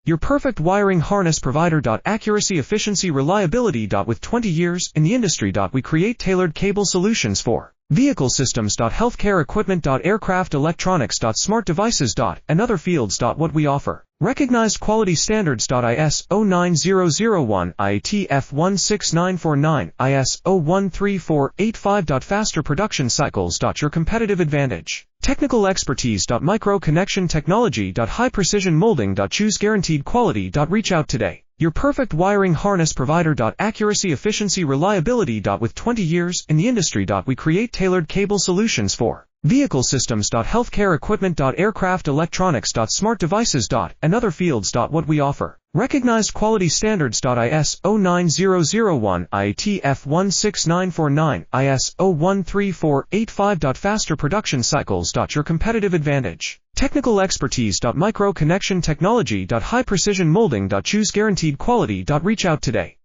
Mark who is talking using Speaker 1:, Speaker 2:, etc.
Speaker 1: Your perfect wiring harness provider. Accuracy, efficiency, reliability. With 20 years in the industry. We create tailored cable solutions for vehicle systems. Healthcare equipment. Aircraft electronics. Smart devices. And other fields. What we offer. Recognized quality standards. ISO13485 16949, ISO13485. Faster production cycles. Your competitive advantage. Technical expertise. Micro connection technology. High precision molding. Choose guaranteed quality. Reach out today. Your perfect wiring harness provider. Accuracy, efficiency, reliability. With 20 years in the industry. We create tailored cable solutions for vehicle systems. Healthcare equipment. Aircraft electronics. Smart devices. And other fields. What we offer. Recognized quality standards. ISO9001 ITF 16949, ISO13485. Faster production cycles. Your competitive advantage. Technical expertise. Micro connection technology. High precision molding. Choose guaranteed quality. Reach out today.